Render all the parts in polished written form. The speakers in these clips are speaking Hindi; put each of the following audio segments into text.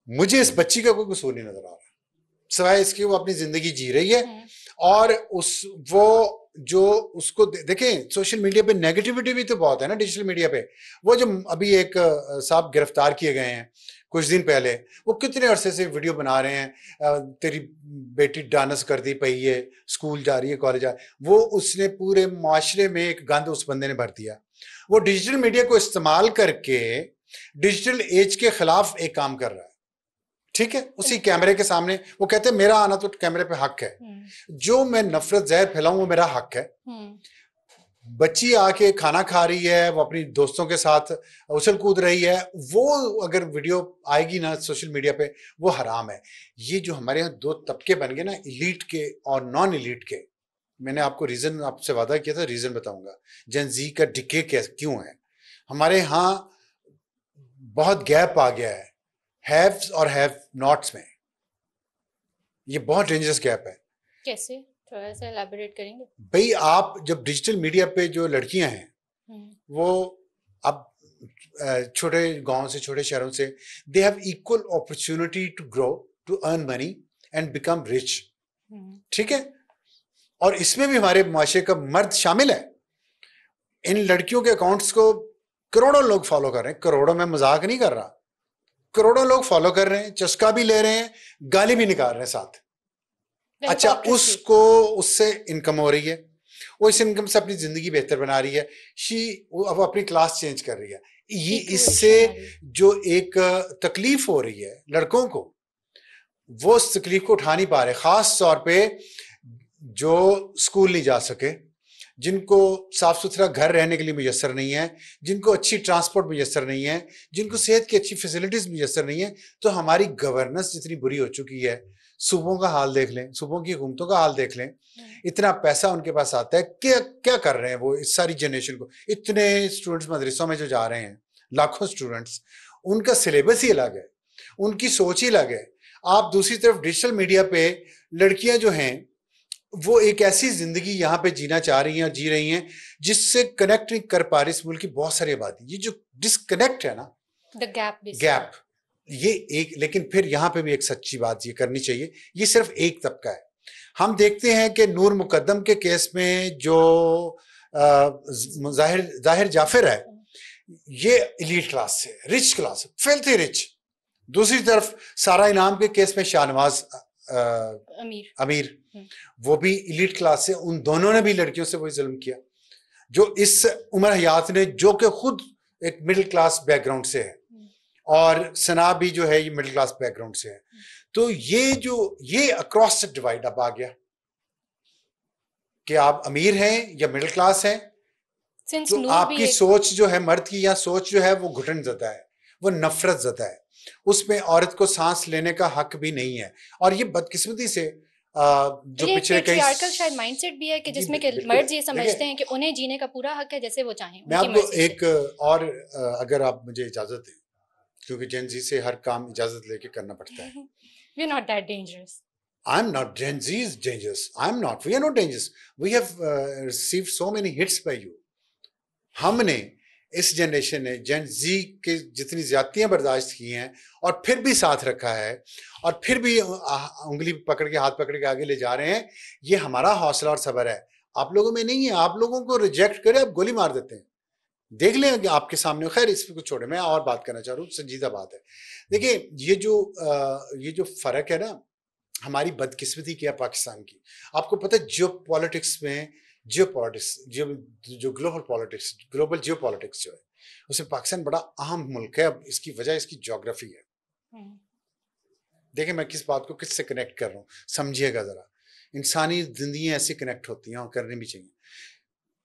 मुझे इस बच्ची का कोई कसूर नहीं नजर आ रहा, सिवाय इसके वो अपनी जिंदगी जी रही है। और वो जो उसको देखें, सोशल मीडिया पे नेगेटिविटी भी तो बहुत है ना डिजिटल मीडिया पे। वो जो अभी एक साहब गिरफ्तार किए गए हैं कुछ दिन पहले, वो कितने अरसे से वीडियो बना रहे हैं, तेरी बेटी डांस कर दी पई है, स्कूल जा रही है, कॉलेज जा रही है। वो उसने पूरे माशरे में एक गंद उस बंदे ने भर दिया। वो डिजिटल मीडिया को इस्तेमाल करके डिजिटल एज के खिलाफ एक काम कर रहा है, ठीक है। उसी कैमरे के सामने वो कहते हैं मेरा आना तो कैमरे पे हक है, जो मैं नफरत जहर फैलाऊं वो मेरा हक है। बच्ची आके खाना खा रही है, वो अपनी दोस्तों के साथ उछल कूद रही है, वो अगर वीडियो आएगी ना सोशल मीडिया पे, वो हराम है। ये जो हमारे यहाँ दो तबके बन गए ना, इलीट के और नॉन इलीट के, मैंने आपको रीजन आपसे वादा किया था, रीजन बताऊंगा जेन जी का डिके क्यों है। हमारे यहाँ बहुत गैप आ गया है हैव्स और हैव नॉट्स में, ये बहुत डेंजरस गैप है। कैसे, थोड़ा सा एलैबोरेट करेंगे? भाई आप जब डिजिटल मीडिया पे जो लड़कियां हैं वो अब छोटे गांव से, छोटे शहरों से, they have equal opportunity to grow, to earn money and become rich, ठीक है। और इसमें भी हमारे माशरे का मर्द शामिल है। इन लड़कियों के अकाउंट्स को करोड़ों लोग फॉलो कर रहे हैं, करोड़ों, में मजाक नहीं कर रहा, करोड़ों लोग फॉलो कर रहे हैं, चस्का भी ले रहे हैं, गाली भी निकाल रहे हैं साथ। अच्छा, उसको उससे इनकम हो रही है, वो इस इनकम से अपनी जिंदगी बेहतर बना रही है, अब अपनी क्लास चेंज कर रही है। ये इससे जो एक तकलीफ हो रही है लड़कों को, वो उस तकलीफ को उठा नहीं पा रहे, खास तौर पे जो स्कूल नहीं जा सके, जिनको साफ सुथरा घर रहने के लिए मुयसर नहीं है, जिनको अच्छी ट्रांसपोर्ट मुयसर नहीं है, जिनको सेहत की अच्छी फैसिलिटीज मुयसर नहीं है। तो हमारी गवर्नेंस जितनी बुरी हो चुकी है, सूबों का हाल देख लें, सूबों की हुकूमतों का हाल देख लें, इतना पैसा उनके पास आता है, क्या क्या कर रहे हैं वो इस सारी जनरेशन को। इतने स्टूडेंट्स मदरसों में जो जा रहे हैं, लाखों स्टूडेंट्स, उनका सिलेबस ही अलग है, उनकी सोच ही अलग है। आप दूसरी तरफ डिजिटल मीडिया पे लड़कियां जो हैं वो एक ऐसी जिंदगी यहाँ पे जीना चाह रही हैं और जी रही हैं जिससे कनेक्ट नहीं कर पा रही इस मुल्क की बहुत सारी आबादी। ये जो डिस्कनेक्ट है ना, द गैप, ये एक, लेकिन फिर यहाँ पे भी एक सच्ची बात ये करनी चाहिए, ये सिर्फ एक तबका है। हम देखते हैं कि नूर मुकद्दम के केस में जो जाहिर जाफिर है, ये एलीट क्लास से, रिच क्लास, फिल्थी रिच। दूसरी तरफ सारा इनाम के केस में शाहनवाज अमीर, वो भी एलीट क्लास से। उन दोनों ने भी लड़कियों से वही जुल्म किया जो इस उमर हयात ने, जो कि खुद एक मिडिल क्लास बैकग्राउंड से है, और सना भी जो है ये मिडिल क्लास बैकग्राउंड से है। तो ये अक्रॉस डिवाइड अब आ गया कि आप अमीर हैं या मिडिल क्लास हैं, तो आपकी सोच जो है, मर्द की या सोच जो है वो घुटन ज़दा है, वो नफरत ज़दा है, उसमें औरत को सांस लेने का हक भी नहीं है। और ये बदकिस्मती से जो पिछले कई शायद माइंडसेट भी है कि जिसमें कि मर्द ये समझते हैं कि उन्हें जीने का पूरा हक है जैसे वो चाहें। मैं आपको एक और, अगर आप मुझे इजाजत दें, क्योंकि जेन जी से हर काम इजाजत लेके करना पड़ता है। We are not that dangerous. I'm not. Gen Z is dangerous. I'm not. We are not dangerous. We have received so many hits by you. हमने, इस जनरेशन ने जेन जी के जितनी ज्यादतियां बर्दाश्त की हैं और फिर भी साथ रखा है, और फिर भी उंगली पकड़ के, हाथ पकड़ के आगे ले जा रहे हैं, ये हमारा हौसला और सब्र है। आप लोगों में नहीं है। आप लोगों को रिजेक्ट करे, आप गोली मार देते हैं। देख लें कि आपके सामने। खैर, इस पर कुछ छोड़े, मैं और बात करना चाह रहा हूँ, संजीदा बात है। देखिए, ये जो फर्क है ना, हमारी बदकिस्मती क्या पाकिस्तान की, आपको पता है जो ग्लोबल जियो पॉलिटिक्स जो है, उसमें पाकिस्तान बड़ा अहम मुल्क है। अब इसकी वजह इसकी ज्योग्राफी है। देखिए, मैं किस बात को किससे कनेक्ट कर रहा हूँ, समझिएगा जरा। इंसानी जिंदगी ऐसे कनेक्ट होती हैं और करनी भी चाहिए।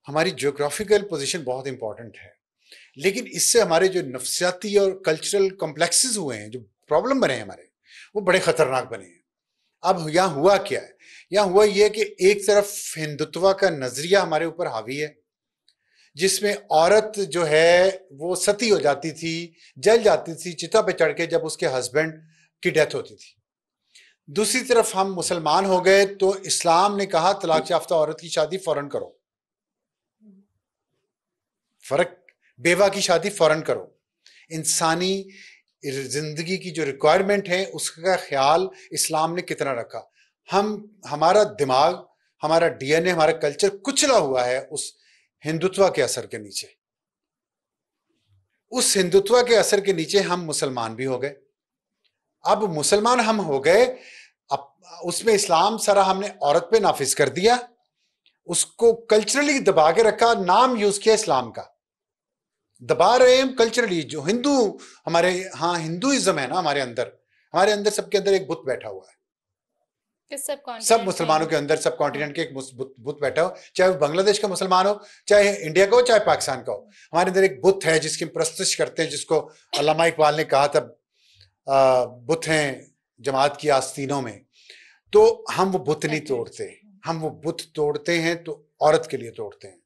हमारी ज्योग्राफिकल पोजीशन बहुत इंपॉर्टेंट है, लेकिन इससे हमारे जो नफ्सियाती और कल्चरल कॉम्प्लेक्सेस हुए हैं, जो प्रॉब्लम बने हैं हमारे, वो बड़े खतरनाक बने हैं। अब यहाँ हुआ क्या है? यहाँ हुआ ये कि एक तरफ हिंदुत्व का नजरिया हमारे ऊपर हावी है, जिसमें औरत जो है वो सती हो जाती थी, जल जाती थी चिता पे चढ़ के जब उसके हस्बैंड की डेथ होती थी। दूसरी तरफ हम मुसलमान हो गए तो इस्लाम ने कहा तलाक याफ्ता औरत की शादी फौरन करो, फर्क, बेवा की शादी फौरन करो। इंसानी जिंदगी की जो रिक्वायरमेंट है उसका ख्याल इस्लाम ने कितना रखा। हमारा दिमाग, हमारा डीएनए, हमारा कल्चर कुचला हुआ है उस हिंदुत्व के असर के नीचे। उस हिंदुत्व के असर के नीचे हम मुसलमान भी हो गए। अब मुसलमान हम हो गए, अब उसमें इस्लाम सारा हमने औरत पे नाफिज कर दिया, उसको कल्चरली दबा के रखा, नाम यूज किया इस्लाम का, दबा रहे हैं कल्चरली। जो हिंदू हमारे यहाँ हिंदुइज्म है ना, हमारे अंदर सबके अंदर एक बुत बैठा हुआ है। सब मुसलमानों के अंदर, सब कॉन्टिनेंट के एक बुत बैठा हो, चाहे वो बांग्लादेश का मुसलमान हो, चाहे इंडिया का हो, चाहे पाकिस्तान का हो। हमारे अंदर एक बुत है जिसकी प्रस्तुत करते हैं, जिसको अल्लामा इकबाल ने कहा था बुत हैं जमात की आस्तीनों में। तो हम वो बुत नहीं तोड़ते, हम वो बुत तोड़ते हैं तो औरत के लिए तोड़ते हैं।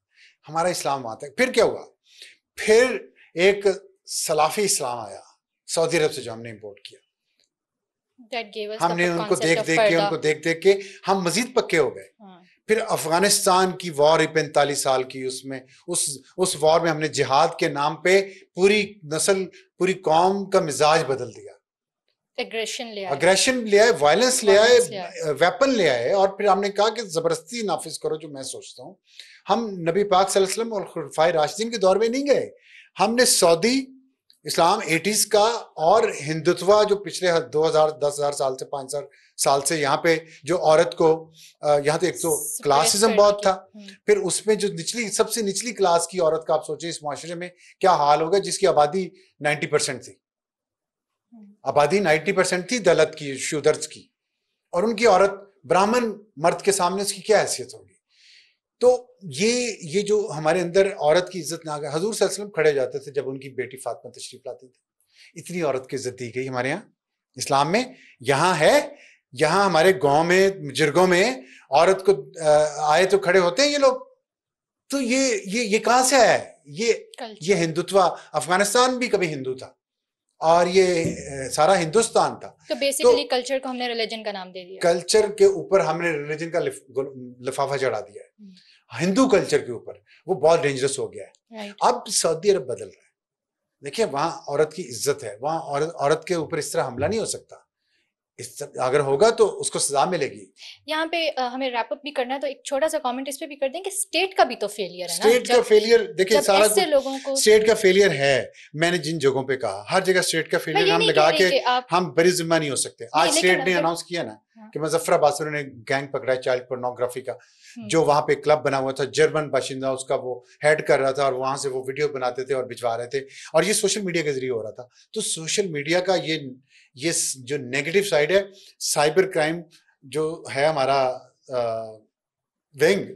हमारा इस्लाम आता है। फिर क्या हुआ? फिर एक सलाफी इस्लाम आया सऊदी अरब से, जो हमने इंपोर्ट किया। हमने उनको देख देख के हम मजीद पक्के हो गए। फिर अफगानिस्तान की वॉर 45 साल की, उसमें उस वॉर में हमने जिहाद के नाम पे पूरी नस्ल, पूरी कौम का मिजाज बदल दिया। एग्रेशन ले आए, वायलेंस ले आए, वेपन ले आए, और फिर हमने कहा कि जबरदस्ती नाफिज करो। जो मैं सोचता हूँ, हम नबी पाक सल्लल्लाहु अलैहि वसल्लम और खुलफाए राशिदीन के दौर में नहीं गए। हमने सऊदी इस्लाम 80s का और हिंदुत्व जो पिछले 10,000 साल से 5,000 साल से यहाँ पे जो औरत को यहाँ तो एक तो क्लासिज्म बहुत था, फिर उसमें जो सबसे निचली क्लास की औरत का आप सोचिए इस माशरे में क्या हाल होगा, जिसकी आबादी 90% थी। आबादी 90% थी दलित की, शूदर्स की, और उनकी औरत ब्राह्मण मर्द के सामने उसकी क्या हैसियत होगी। तो ये जो हमारे अंदर औरत की इज्जत ना गई। हजूर सल्लल्लाहु अलैहि वसल्लम खड़े जाते थे जब उनकी बेटी फातिमा तशरीफ लाती थी। इतनी औरत की इज्जत दी गई हमारे यहाँ इस्लाम में। यहाँ है, यहाँ हमारे गांव में, बुजुर्गों में औरत को आए तो खड़े होते हैं ये लोग। तो ये कहाँ से आया है? ये हिंदुत्व। अफगानिस्तान भी कभी हिंदू था और ये सारा हिंदुस्तान था। तो बेसिकली कल्चर को हमने रिलीजन का नाम दे दिया। कल्चर के ऊपर हमने रिलीजन का लिफाफा चढ़ा दिया है, हिंदू कल्चर के ऊपर। वो बहुत डेंजरस हो गया है। अब सऊदी अरब बदल रहा है। देखिए, वहां औरत की इज्जत है, वहां औरत के ऊपर इस तरह हमला नहीं हो सकता। अगर होगा तो उसको सजा मिलेगी। यहाँ पे हमें रैप अप भी करना है, तो एक छोटा सा कमेंट इस पे भी कर दें कि स्टेट का भी तो फेलियर है ना। स्टेट का फेलियर, देखिए सारा कुछ लोगों को स्टेट का फेलियर है। मैंने जिन जगहों पे कहा, हर जगह स्टेट का फेलियर हम लगा के हम बरी जिम्मा नहीं हो सकते। आज स्टेट ने अनाउंस किया ना कि मुजफ्फराबाद से उन्होंने गैंग पकड़ा है चाइल्ड पोर्नोग्राफी का, जो वहां पे क्लब बना हुआ था, जर्मन बाशिंदा उसका वो हेड कर रहा था, और वहां से वो वीडियो बनाते थे और भिजवा रहे थे, और ये सोशल मीडिया के जरिए हो रहा था। तो सोशल मीडिया का ये जो नेगेटिव साइड है, साइबर क्राइम जो है हमारा विंग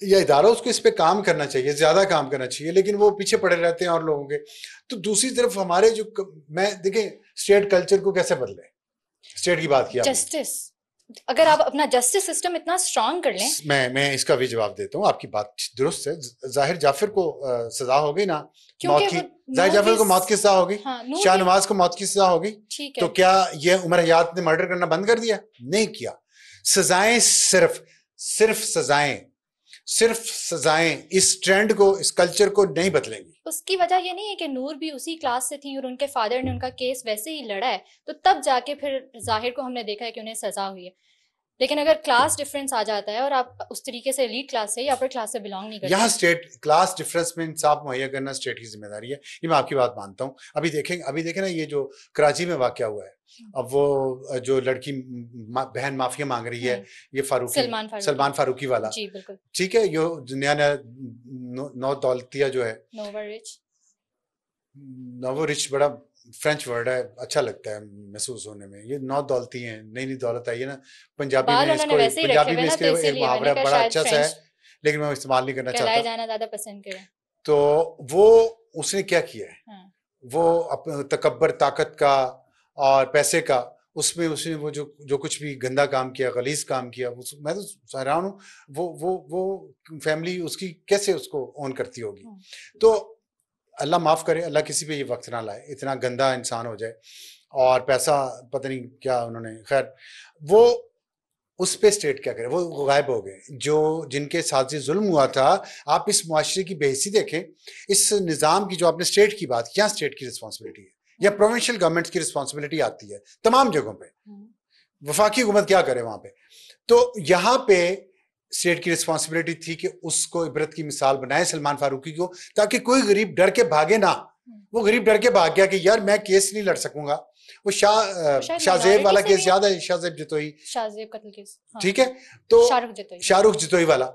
या इदारा, उसको इस पे काम करना चाहिए, ज्यादा काम करना चाहिए, लेकिन वो पीछे पड़े रहते हैं और लोगों के। तो दूसरी तरफ हमारे जो मैं देखें स्टेट कल्चर को कैसे बदले। स्टेट की बात किया, जस्टिस, अगर आप अपना जस्टिस सिस्टम इतना स्ट्रांग कर लें। मैं इसका भी जवाब देता हूँ, आपकी बात दुरुस्त है। जाहिर जाफर को सजा हो गई ना, मौत की। जाहिर जाफर को मौत की सजा हो गई, शाहनवाज को मौत की सजा हो गई। तो क्या ये उमर हयात ने मर्डर करना बंद कर दिया? नहीं किया। सजाएं सिर्फ सजाएं इस ट्रेंड को, इस कल्चर को नहीं बदलेंगी। उसकी वजह ये नहीं है कि नूर भी उसी क्लास से थी और उनके फादर ने उनका केस वैसे ही लड़ा है, तो तब जाके फिर जाहिर को हमने देखा है कि उन्हें सजा हुई है। लेकिन अगर क्लास डिफरेंस आ जाता है और आप उस तरीके से एलीट क्लास से या अपर क्लास से बिलोंग नहीं करते, यहाँ स्टेट क्लास डिफरेंस में इंसाफ मुहैया करना स्टेट की जिम्मेदारी है। ये मैं आपकी बात मानता हूँ। अभी देखें ना, ये जो कराची में वाकया हुआ है, अब वो जो लड़की बहन माफिया मांग रही है, ये सलमान फारूकी वाला, ठीक है, यो नया नौ दौलतिया जो है, नोवो रिच, बड़ा फ्रेंच वर्ड है, अच्छा लगता है महसूस होने में। ये नौ दौलती हैं, नई दौलत आई है ना पंजाबी में, इसको पंजाबी में इसके एक मुहावरा बड़ा अच्छा सा है, लेकिन मैं इस्तेमाल नहीं करना चाहता, जाना ज्यादा पसंद करें। तो वो उसने क्या किया है, वो तकब्बर, ताकत का और पैसे का, उसमें उसने वो जो कुछ भी गंदा काम किया, गलीज काम किया, मैं तो हैरान हूँ वो फैमिली उसकी कैसे उसको ऑन करती होगी। तो अल्लाह माफ़ करे, अल्लाह किसी पे ये वक्त ना लाए, इतना गंदा इंसान हो जाए, और पैसा पता नहीं क्या उन्होंने, खैर वो उस पे स्टेट क्या करे, वो गायब हो गए। जिनके साथ से जुल्म हुआ था, आप इस मुआशरे की बेइज्जती देखें, इस निज़ाम की, जो आपने स्टेट की बात, क्या स्टेट की रिस्पॉन्सिबिलिटी है, या प्रोविंशियल गवर्नमेंट्स की रिस्पॉन्सिबिलिटी आती है तमाम जगहों पे, वफाकी हुकूमत क्या करे वहां पे। तो यहाँ पे स्टेट की रिस्पॉन्सिबिलिटी थी कि उसको इबरत की मिसाल बनाए सलमान फारूकी को, ताकि कोई गरीब डर के भागे ना। वो गरीब डर के भाग गया कि यार मैं केस नहीं लड़ सकूंगा। वो शाहजेब वाला केस याद है, शाहजेब जितोई, शाहजेब कत्ल केस, ठीक है, तो शाहरुख जितोई वाला,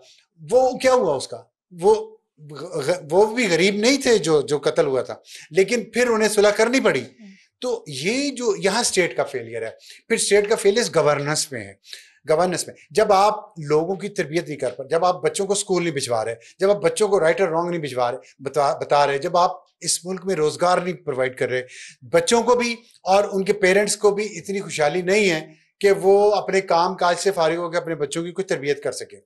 वो क्या हुआ उसका, वो भी गरीब नहीं थे जो कत्ल हुआ था, लेकिन फिर उन्हें सुलह करनी पड़ी। तो ये जो यहाँ स्टेट का फेलियर है। फिर स्टेट का फेलियर गवर्नेंस में है। गवर्नेंस में जब आप लोगों की तरबियत नहीं कर पा, जब आप बच्चों को स्कूल नहीं भिजवा रहे, जब आप बच्चों को राइट और रॉन्ग नहीं भिजवा रहे, बता रहे, जब आप इस मुल्क में रोजगार नहीं प्रोवाइड कर रहे, बच्चों को भी और उनके पेरेंट्स को भी इतनी खुशहाली नहीं है कि वो अपने काम काज से फारिग होकर अपने बच्चों की कुछ तरबियत कर सके।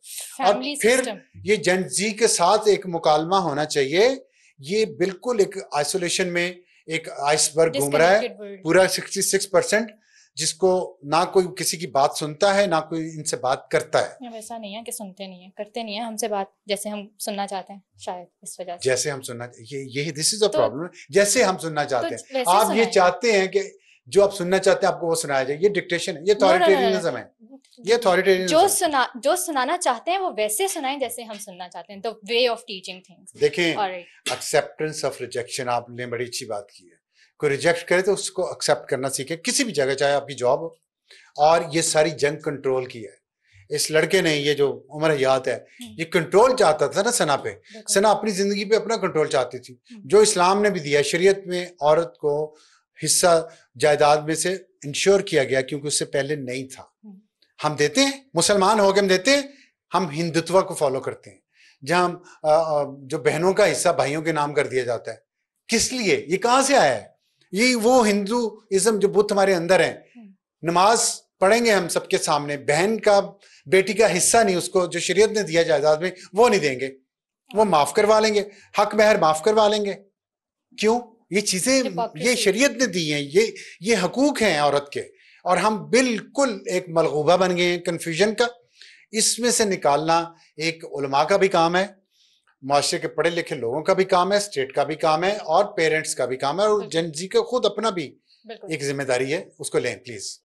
और फिर ये जेन जी के साथ एक मुकालमा होना चाहिए। ये बिल्कुल एक आइसोलेशन में एक आइसबर्ग घूम रहा है पूरा 66%, जिसको ना कोई किसी की बात सुनता है, ना कोई इनसे बात करता है। वैसा नहीं है कि सुनते नहीं है, करते नहीं है हमसे बात जैसे हम सुनना चाहते हैं, शायद इस वजह से। जैसे हम सुनना, ये दिस इज अ प्रॉब्लम। जैसे हम सुनना चाहते हैं, आप ये चाहते हैं कि जो आप सुनना चाहते हैं आपको वो सुनाया जाए। ये डिक्टेशन है, ये अथॉरिटेरियनिज्म है, ये अथॉरिटेरियनिज्म। जो सुनाना चाहते हैं वो वैसे सुनाएं जैसे हम सुनना चाहते हैं, the way of teaching things. देखें, एक्सेप्टेंस ऑफ रिजेक्शन, आपने बड़ी अच्छी बात की है। कोई रिजेक्ट करे तो उसको एक्सेप्ट करना सीखे, किसी भी जगह, चाहे आपकी जॉब हो। और ये सारी जंग कंट्रोल की है। इस लड़के ने, ये जो उमर हयात है, ये कंट्रोल चाहता था ना सना पे। सना अपनी जिंदगी पे अपना कंट्रोल चाहती थी, जो इस्लाम ने भी दिया। शरीयत में औरत को हिस्सा जायदाद में से इंश्योर किया गया, क्योंकि उससे पहले नहीं था। हम देते हैं, मुसलमान हो गए हम देते हैं। हम हिंदुत्व को फॉलो करते हैं, जहां जो बहनों का हिस्सा भाइयों के नाम कर दिया जाता है। किस लिए? ये कहां से आया है? ये वो हिंदुइज्म जो बुत हमारे अंदर है। नमाज पढ़ेंगे हम सबके सामने, बहन का, बेटी का हिस्सा नहीं, उसको जो शरीयत ने दिया जायदाद में वो नहीं देंगे, वो माफ करवा लेंगे, हक महर माफ करवा लेंगे। क्यों? ये चीजें ये शरीयत ने दी हैं, ये हकूक हैं औरत के। और हम बिल्कुल एक मलगूबा बन गए हैं कंफ्यूजन का। इसमें से निकालना एक उलमा का भी काम है, माशरे के पढ़े लिखे लोगों का भी काम है, स्टेट का भी काम है, और पेरेंट्स का भी काम है, और जेन जी का खुद अपना भी एक जिम्मेदारी है, उसको लें प्लीज।